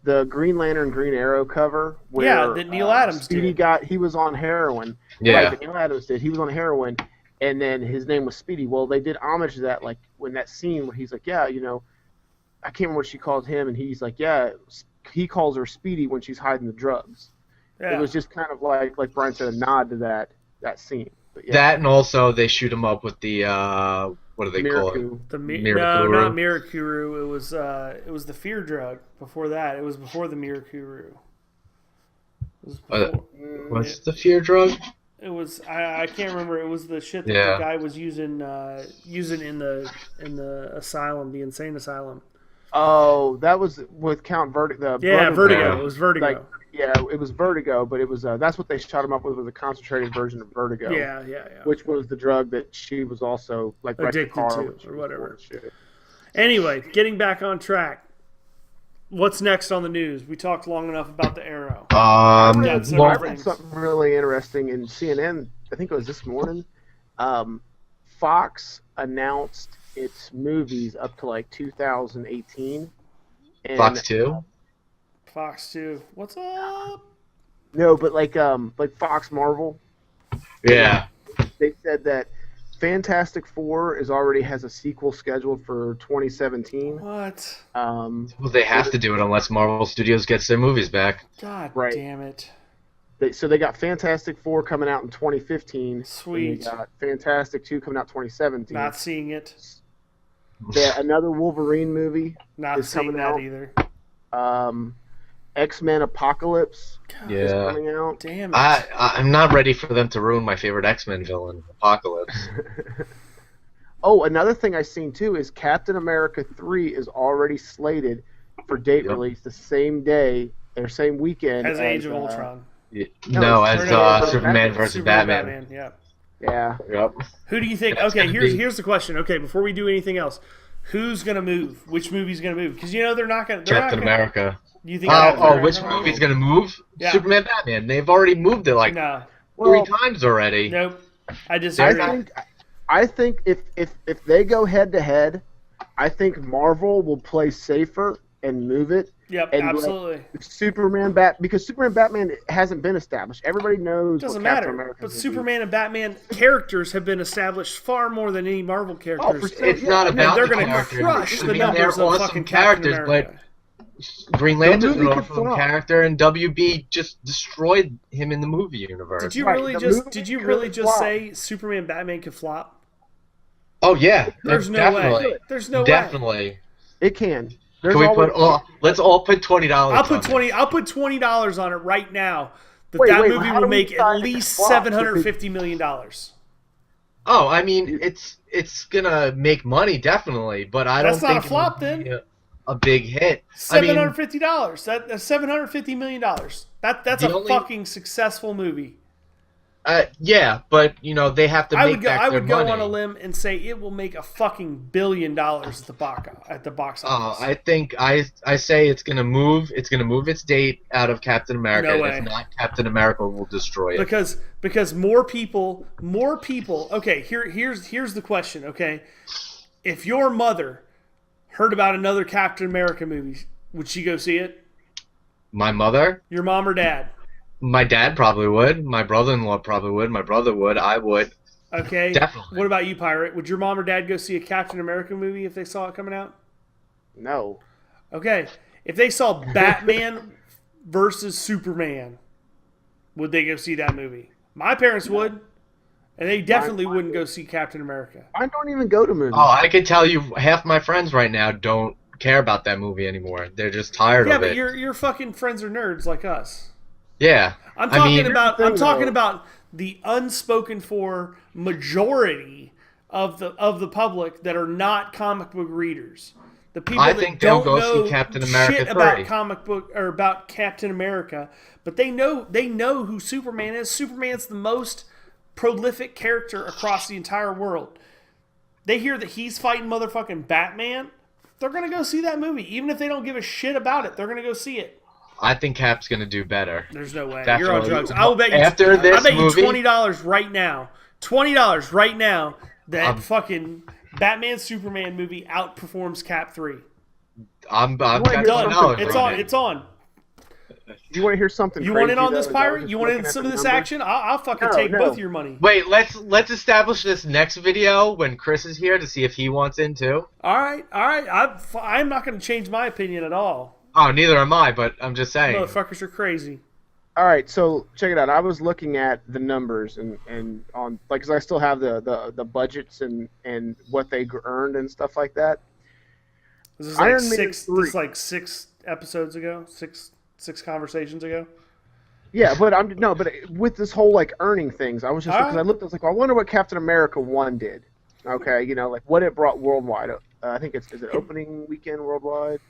the Green Lantern Green Arrow cover where that Neil Adams Speedy did. He was on heroin. Yeah. Right, Neil Adams did. He was on heroin, and then his name was Speedy. Well, they did homage to that, like when that scene where he's like, yeah, you know, I can't remember what she calls him, and he's like, yeah, he calls her Speedy when she's hiding the drugs. Yeah. It was just kind of like Brian said, a nod to that scene. But, yeah. That, and also they shoot him up with the what do they call it? No, not Mirakuru. It was the fear drug. Before that, it was before the Mirakuru. What's the fear drug? It was I can't remember. It was the shit that the guy was using in the asylum, the insane asylum. Oh, that was with Count Vertigo. Vertigo. It was Vertigo. It was Vertigo, but it was that's what they shot him up with, was a concentrated version of Vertigo. Yeah. Which was the drug that she was also like addicted to, or whatever. Anyway, getting back on track. What's next on the news? We talked long enough about the Arrow. I read something really interesting in CNN. I think it was this morning. Fox announced its movies up to like 2018. And, phoxxtwo? phoxxtwo. What's up? No, but like Fox Marvel. Yeah. They said that Fantastic Four already has a sequel scheduled for 2017. What? Well, they have to do it unless Marvel Studios gets their movies back. God damn it. So they got Fantastic Four coming out in 2015. Sweet. They got Fantastic 2 coming out 2017. Not seeing it. Another Wolverine movie is coming out. Either. X-Men Apocalypse is coming out. Damn it. I'm not ready for them to ruin my favorite X-Men villain, Apocalypse. Oh, another thing I've seen too is Captain America 3 is already slated for date release the same day or same weekend as Age of Ultron. As Superman versus Batman. Yeah. Yep. Who do you think? Okay, here's the question. Okay, before we do anything else, who's gonna move? Which movie's gonna move? Because they're not gonna. Captain America. You think? Which movie's gonna move? Yeah. Superman, Batman. They've already moved it three times already. Nope. I disagree. I think if they go head to head, I think Marvel will play safer and move it. Yep, absolutely. Because Superman Batman hasn't been established. Everybody knows. It doesn't matter. But Superman and Batman characters have been established far more than any Marvel characters. It's not about they're going to crush the numbers of fucking Captain America. But Green Lantern's an awesome character, and WB just destroyed him in the movie universe. Did you really just say Superman Batman could flop? Oh yeah, there's no way. There's no way. Definitely. It can. Can we let's all put $20. I'll put $20 on it right now. That movie will make at least $750 million. Oh, I mean, it's gonna make money definitely, but I don't think that's not a flop then. A big hit. $750. That's $750 million. That's a fucking successful movie. Yeah, but they have to make back their money. I would go on a limb and say it will make a fucking $1 billion at the box office. I think I say it's gonna move. It's gonna move its date out of Captain America. No way. If not, Captain America will destroy it. Because more people. Okay, here's the question. Okay, if your mother heard about another Captain America movie, would she go see it? My mother? Your mom or dad? My dad probably would. My brother-in-law probably would. My brother would. I would. Okay. Definitely. What about you, Pirate? Would your mom or dad go see a Captain America movie if they saw it coming out? No. Okay. If they saw Batman versus Superman, would they go see that movie? My parents would. And they definitely wouldn't go see Captain America. I don't even go to movies. Oh, I can tell you half my friends right now don't care about that movie anymore. They're just tired Yeah, of but it. your fucking friends are nerds like us. Yeah. I'm I talking mean, about the unspoken for majority of the public that are not comic book readers. The people I that think they'll don't go see know Captain America shit 3. about comic book or about Captain America, but they know who Superman is. Superman's the most prolific character across the entire world. They hear that he's fighting motherfucking Batman, they're gonna go see that movie. Even if they don't give a shit about it, they're gonna go see it. I think Cap's gonna do better. There's no way. Definitely. You're on drugs. I will bet you. After this I bet movie, you $20 right now. $20 right now that fucking Batman Superman movie outperforms Cap 3. I'm got Done. $20 It's on on. it. It's on. You want to hear something? You crazy, want in on though, this, is I was pirate? just You want in looking at some the of this numbers. action? I'll fucking No, take no. both your money. Wait, let's establish this next video when Chris is here to see if he wants in too. All right. I'm not going to change my opinion at all. Oh, neither am I, but I'm just saying. Motherfuckers are crazy. All right, so check it out. I was looking at the numbers and on like, cause I still have the budgets and what they earned and stuff like that. This is Iron like Man six. 3. This is like 6 episodes ago. Six conversations ago. Yeah, but but with this whole like earning things, I was just because I looked, I was like, well, I wonder what Captain America 1 did. Okay, like what it brought worldwide. I think is it opening weekend worldwide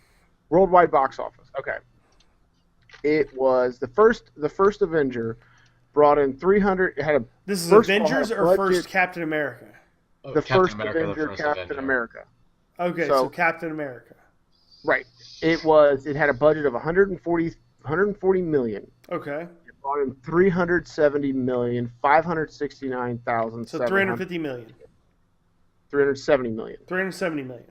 box office. Okay, it was the first Avenger brought in 300. It had a This is first of all, Avengers had a or budget- first Captain America? Oh, the Captain first America, Avenger, first Captain Avenger. America. Okay, so Captain America. Right. It had a budget of 140 million. Okay. It brought in 370 million, 569,000. So 350 million. 370 million. 370 million.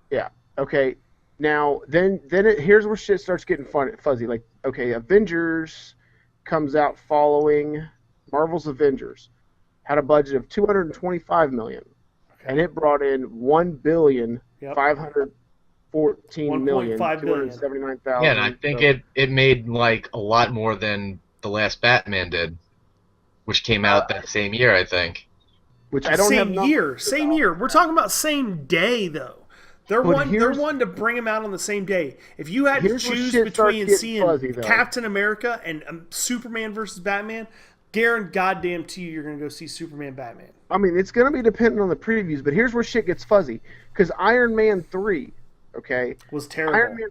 Yeah. Okay. Now here's where shit starts getting fuzzy. Like, okay, Avengers comes out following Marvel's Avengers, had a budget of 225 million, and it brought in 1 Yep. 514 million, 1.5 billion. 279,000. Yeah, and I think it made like a lot more than the last Batman did, which came out that same year, I think. Which I don't have Same numbers year. about. We're talking about same day though. They're one to bring them out on the same day. If you had to Here's where choose shit starts between getting seeing fuzzy, though. Captain America and Superman versus Batman, guarantee goddamn to you, you're gonna go see Superman Batman. I mean, it's going to be dependent on the previews, but here's where shit gets fuzzy. Because Iron Man 3, okay? Was terrible. Iron Man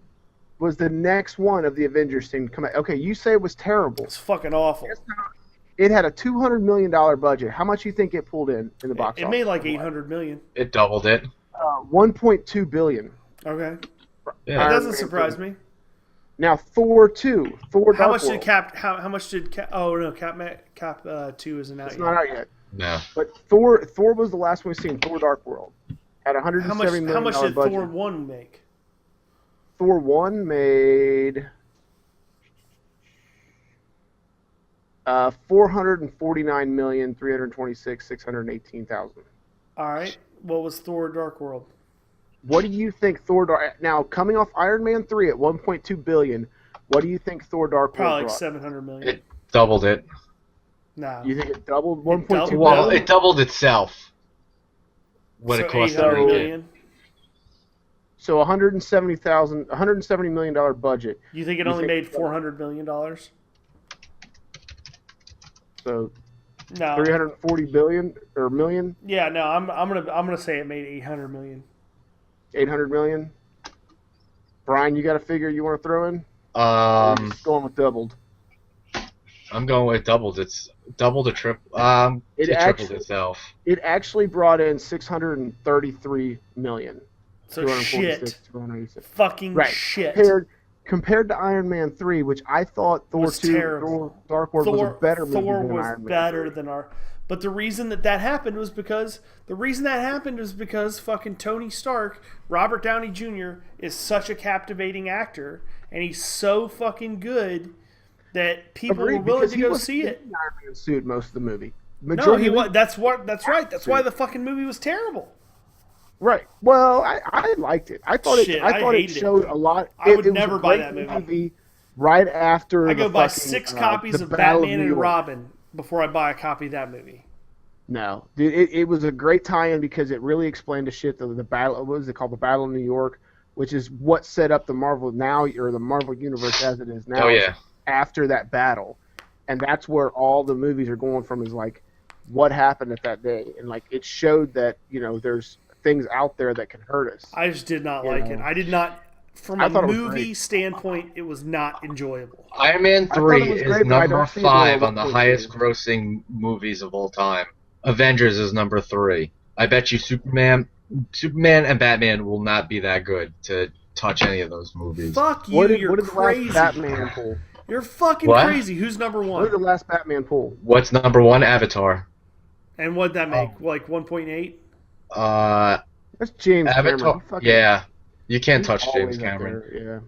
was the next one of the Avengers thing to come out. Okay, you say it was terrible. It's fucking awful. It had a $200 million budget. How much do you think it pulled in the box It office? made like 800 million. It doubled it. 1.2 billion. Okay. Yeah. That Iron doesn't Man surprise 3. me. Now, Thor 2. Thor How Dark much World. did Cap? How much did Cap? Oh no, Cap 2 isn't out It's yet. not out yet. No. But Thor was the last one we've seen. Thor Dark World. Had a $170 million How much did budget. Thor 1 make? Thor 1 made 449,326,618,000. All right. What was Thor Dark World? What do you think Thor Dark now coming off Iron Man 3 at 1.2 billion? What do you think Thor Dark Probably World like brought? 700 million. It doubled it. No. You think it doubled 1.2 doubled. billion? Well, it doubled itself. What So it cost 800 to make it. million. So $170 million budget. You think it You only think- made $400 million? So No. 340 billion or million, Yeah, no. I'm gonna say it made 800 million. 800 million. Brian, you got a figure you want to throw in? Or are you just going with doubled. I'm going with doubled. It's doubled or triple. It tripled actually- itself. It actually brought in 633 million. So shit. 296. Fucking Right. shit. Compared to Iron Man 3, which I thought Thor Was 2, terrible. Thor Dark World was a better movie Thor than was Iron Man better 3. than our. But the reason that happened was because fucking Tony Stark, Robert Downey Jr. is such a captivating actor, and he's so fucking good that people Agreed, were willing because to he go was see in it. the Iron Man suit most of the movie. No, Majority he of was. it- That's right. That's why the fucking movie was terrible. Right. Well, I liked it. I thought Shit, it I it hated it. showed a lot. I would it was never a buy great that movie. Right after I go the buy fucking, 6 copies the of Battle Batman New and York. Robin before I buy a copy of that movie. No, dude, it was a great tie-in because it really explained the shit. The battle, what was it called? The Battle of New York. which is what set up the Marvel now or the Marvel universe as it is now. Oh yeah. After that battle, and that's where all the movies are going from is like what happened at that day, and like it showed that there's things out there that can hurt us. I just did not like it. I did not. From I a thought it was movie great. standpoint, it was not enjoyable. Iron Man I thought 3 it was is great, but I number don't see it being 5 a on the Deadpool highest series. grossing movies of all time. Avengers is number 3. I bet you Superman and Batman will not be that good to touch any of those movies. Fuck you, What did you're the crazy. last Batman pull? You're fucking What? crazy. Who's number What did the one? last Batman pull? What's number 1? Avatar. And what'd that make? Oh. Like 1.8? That's James Avatar. Cameron. He fucking- Yeah, you can't he's touch always James up Cameron. there, yeah.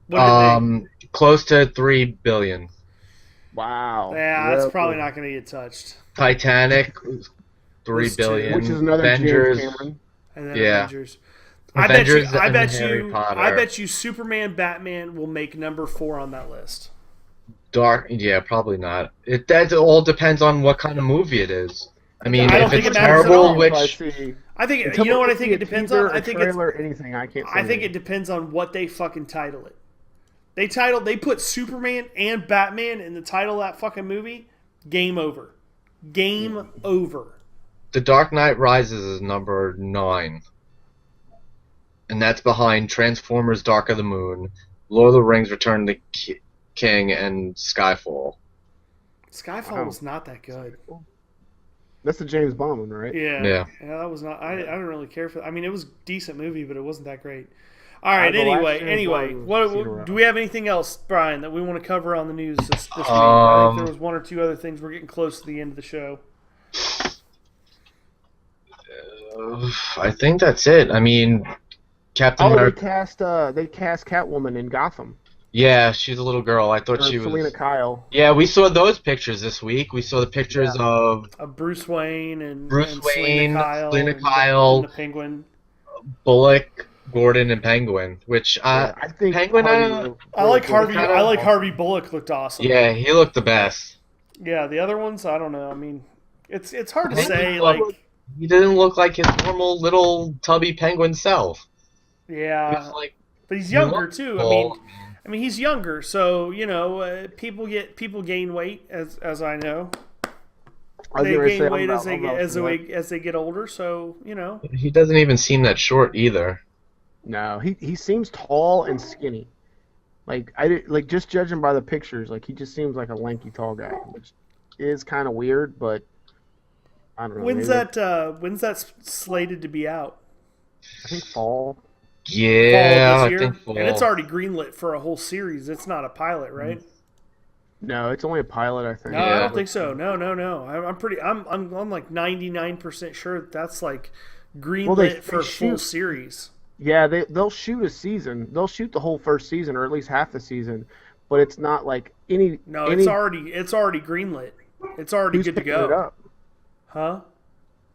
What did they? Close to 3 billion. Wow. Yeah, that's Yep. probably not going to get touched. Titanic, 3 Was two. billion. Which is another Avengers. James Cameron. And then Yeah. Avengers. Avengers I and bet Harry you. Potter. I bet you. Superman, Batman will make number 4 on that list. Dark, yeah, probably not. That all depends on what kind of movie it is. I mean, I don't if think it's it matters at all. terrible, Until which I think. until You know what I we think see it a depends teaser, on. I a think it's. trailer, anything. I can't. I think it depends on what they fucking title it. They put Superman and Batman in the title of that fucking movie. Game over. Game over. The Dark Knight Rises is number 9, and that's behind Transformers: Dark of the Moon, Lord of the Rings: Return of the King, and Skyfall. Skyfall Wow. was not that good. That's the James Bond one, right? Yeah. Yeah. That was not. I didn't really care for. I mean, it was a decent movie, but it wasn't that great. All right. The last Anyway. James Bond was Casino What Royale. do we have anything else, Brian, that we want to cover on the news this week? I think there was one or two other things. We're getting close to the end of the show. I think that's it. I mean, Captain Oh, they America. cast Catwoman in Gotham. Yeah, she's a little girl. I thought she was. Selena Kyle. Yeah, we saw those pictures this week. We saw the pictures of Bruce Wayne and Bruce and Wayne, Selena and Kyle. and the Penguin. Bullock, Gordon, and Penguin. Which I think Penguin. I like Harvey. kinda- I like Harvey Bullock. Looked awesome. Yeah, he looked the best. Yeah. The other ones, I don't know. I mean, it's hard to Penguin say. looked- Like, He didn't look like his normal little tubby penguin self. He yeah. was like, But he's he younger looked too. tall. I mean, he's younger, so people gain weight as I know. I was They gonna gain say, weight I'm as they about- get I'm about- as they get older. So He doesn't even seem that short either. No, he seems tall and skinny. Like just judging by the pictures, like he just seems like a lanky tall guy, which is kind of weird, but I don't know. when's maybe- when's that slated to be out? I think fall. Yeah, Fall I this year, think fall. and it's already greenlit for a whole series. It's not a pilot, right? No, it's only a pilot, I think. No, I Yeah. don't think so. No. I'm like 99% sure that's like greenlit they for a full shoot- series. Yeah, they'll shoot a season. They'll shoot the whole first season, or at least half the season. But it's not like any. No, any, it's already greenlit. It's already who's good to picking go. it up? Huh?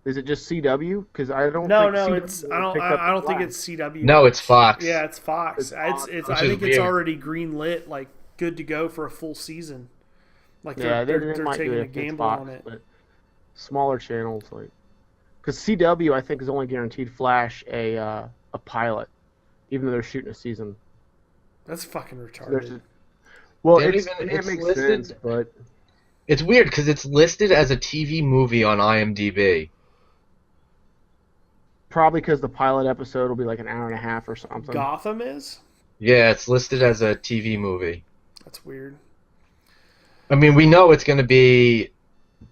Is it just CW? Because I don't. No, think no, CW it's I don't picked up I don't the think slack. it's CW. No, it's Fox. Yeah, it's Fox. It's Fox, It's which I is think it's weird. already green lit, like good to go for a full season. Like Yeah, they're they might taking do it a if it's gamble Fox, on it. but smaller channels like because CW I think is only guaranteed Flash a pilot, even though they're shooting a season. That's fucking There's retarded. well, They don't it's, even- it it's makes listed- sense, but It's weird because it's listed as a TV movie on IMDb. probably because the pilot episode will be like an hour and a half or something. Gotham is? Yeah, it's listed as a TV movie. That's weird. I mean, we know it's going to be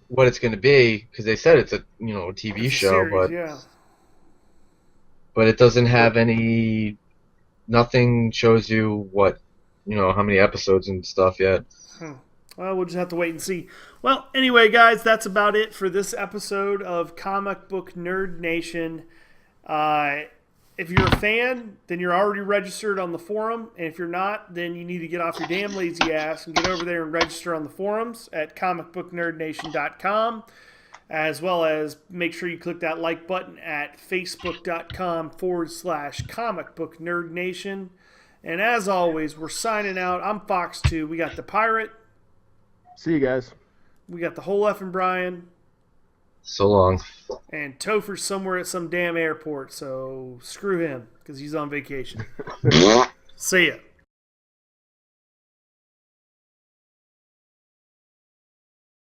what it's going to be because they said it's a TV It's a show, series, but yeah. it doesn't have any. Nothing shows you how many episodes and stuff yet. Well, we'll just have to wait and see. Well, anyway, guys, that's about it for this episode of Comic Book Nerd Nation. If you're a fan, then you're already registered on the forum. And if you're not, then you need to get off your damn lazy ass and get over there and register on the forums at comicbooknerdnation.com. As well as make sure you click that like button at facebook.com/Comic Book Nerd Nation. And as always, we're signing out. I'm phoxxtwo. We got the Pirate. See you guys. We got the whole effing Brian. So long. And Topher's somewhere at some damn airport, so screw him because he's on vacation. See ya.